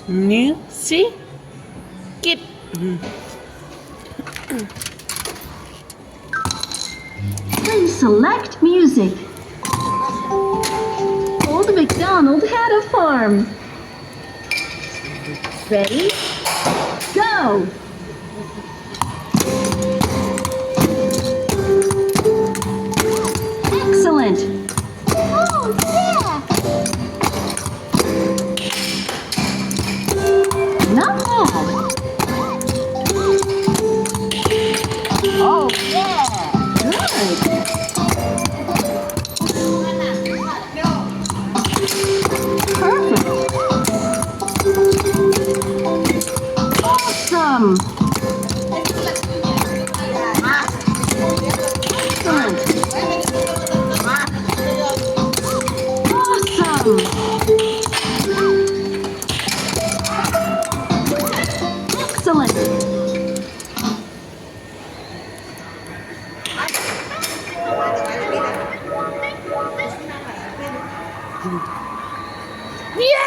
Music. Please select music. Old MacDonald had a farm. Ready? Go! Excellent! Oh, yeah! Not bad! Oh, yeah! Good! Perfect! Awesome! Excellent! Awesome! Excellent! Yeah!